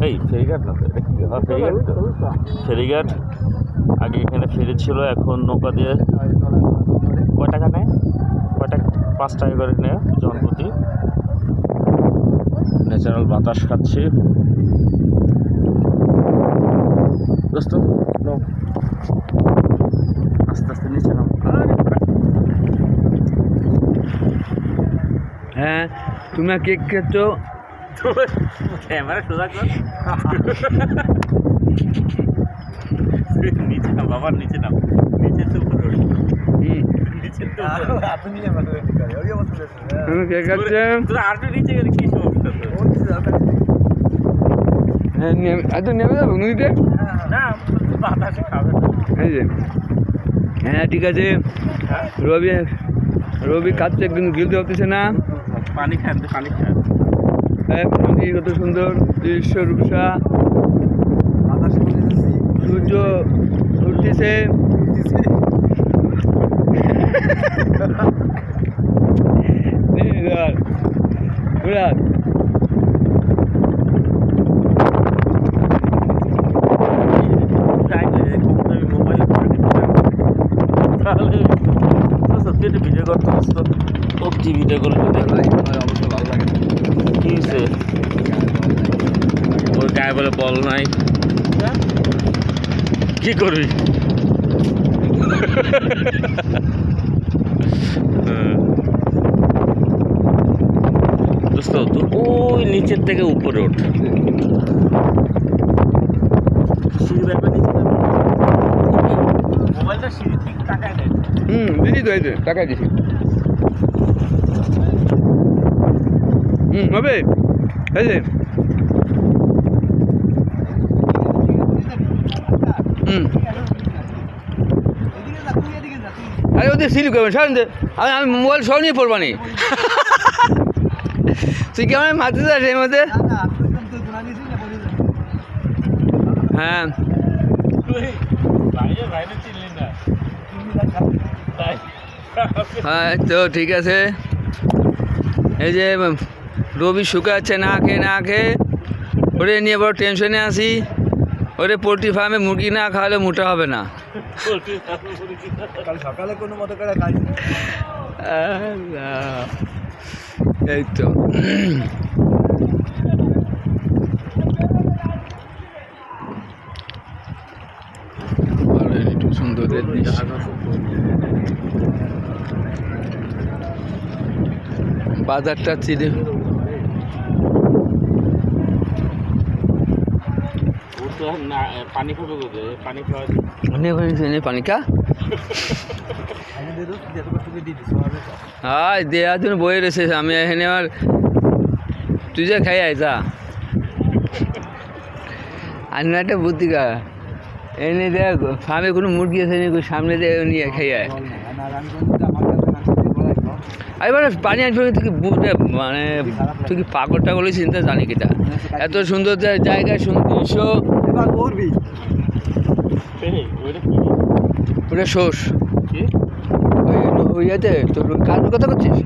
এই ফেরিঘাট না তো, এটা কি ফেরিঘাট তো, ফেরিঘাট। আগে এখানে ফেরি ছিল, এখন নৌকা দিয়ে। কয় টাকা নেয়? কয় টাকা? 5 টাকা করে নেয় জনপ্রতি। ন্যাচারাল বাতাস খাচ্ছি। দোস্ত আস্তে আস্তে নিচে নাম। হ্যাঁ, তুমি কেক খেচ্ছ, ক্যামেরা সোজা কর। নিচে নাম বাবার, নিচে নাম, নিচে তো উপরে ওঠ। নিচে তো তুমি কেক খাচ্ছ। তোরা আর নিচে গেলে কি সমস্যা? হ্যাঁ, এত নেমে যাবো নদীতে? না, বাতাসে খাবে না। এই যে, হ্যাঁ ঠিক আছে। রবি খাচ্ছে কিন্তু গিলতে হতেছে না। পানি খান, পানি খান। হ্যাঁ, নদী কত সুন্দর দৃশ্য, রূপসা, সূর্য উঠতেছে। ভিডিও করতে আসতো, সবজি ভিডিও করে অবশ্যই ভালো লাগে। কি হয়েছে? ওর গায়ে বলে বল নাই, কি করবি? দোস্ত তুই ওই নিচের থেকে উপরে ওঠ। মোবাইলটা সিঁড়ি থেকে টাকায় দেয়। দিদি তো এই যে টাকা দিছি। হবে এই যে আরে ওদের সিলি করবেন সারেন যে আমি মোবাইল সব নিয়ে পড়বানি। তুই কেমন মারতে চাস এর মধ্যে? হ্যাঁ হ্যাঁ, তো ঠিক আছে। এই যে রবি শুকাচ্ছে না খেয়ে, ওরে নিয়ে বড় টেনশনে আছি। ওরে পোলট্রি ফার্মে মুরগি না খাওয়ালে মোটা হবে না। সকালে কোনো মতো করে খাই। এই তো একটু সুন্দর বাজারটা চিড়ে পানি খাবে, পানি খাওয়া পানি খা। হ্যাঁ দেওয়ার জন্য বয়ে রয়েছে। আমি এখানে আমার তুই যা খাই আয়তা আর না একটা বুদ্ধি কা এনে দেখ ফার্মে কোনো মুরগি আছে সামনে দিয়ে নিয়ে খাই আয়। এবার পানি আসবে তুই কি বুঝতে মানে তুই কি পাগল টাগল চিন্তা জানি কিটা? এত সুন্দর জায়গায় সুন্দর দৃশ্য। ওটা শোষ ওই ইয়েতে তোর কার কথা করছিস?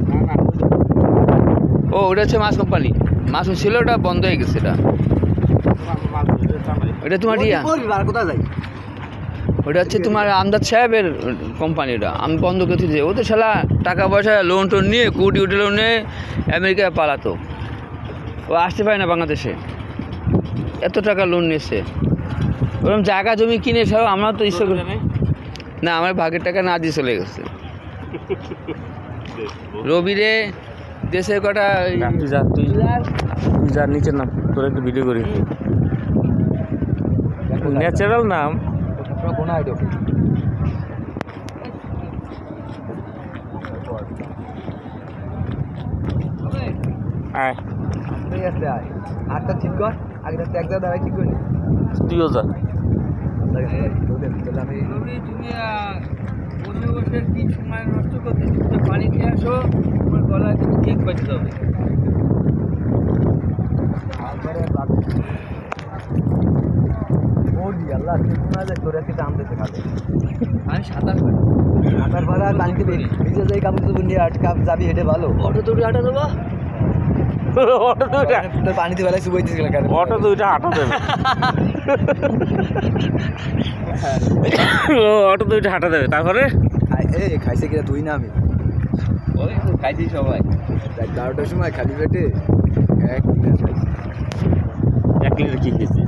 ও ওটা হচ্ছে মাছ কোম্পানি। মাছ ছিল, ওটা বন্ধ হয়ে গেছে। ওটা তোমার কোথায় যাই? ওটা হচ্ছে তোমার আমদাদ সাহেবের কোম্পানি। ওটা আমি বন্ধ করতে দিই। ও তো শালা টাকা পয়সা লোন টোন নিয়ে কোটি লোন নিয়ে আমেরিকায় পালাতো। ও আসতে পারে না বাংলাদেশে, এত টাকা লোন নিয়েছে। ওরকম জায়গা জমি কিনে ছাড়াও আমরা তো ইচ্ছা করি না। আমার ভাগের টাকা না দিয়ে চলে গেছে। রবিরে দেশের কটা তুই যা নিচে নাম, তোর একটু ভিডিও করি। ন্যাচারাল নাম আয়, আটটা ঠিক কর, আগে এক জায়গায় দাঁড়াই ঠিক করি। তুইও যা। তুমি বসে বসে কি সময় নষ্ট করতে পানি খেয়ে আসো, তোমার গলায় কিন্তু কেক বাজতে হবে। আল্লাহ তোরা কি দাম দিতে খাবে? আমি সাঁতার পারি। সাঁতার পারা আর পানিতে নিজে যাই কাপড় নিয়ে আট কাপ যাবি হেঁটে ভালো। অটো তোর আটা দেবো। অটো দুইটা তোর পানিতে বেলায় শুয়ে দিয়েছিল কেন অটো দুইটা হাঁটা দেবে ও অটো দুইটা হাঁটা দেবে তারপরে খাইছে কিনা তুই না আমি ওই খাইছি সবাই 11টার সময় খালি পেটে 1 লিটার খাইছি 1 লিটার কি খেয়েছি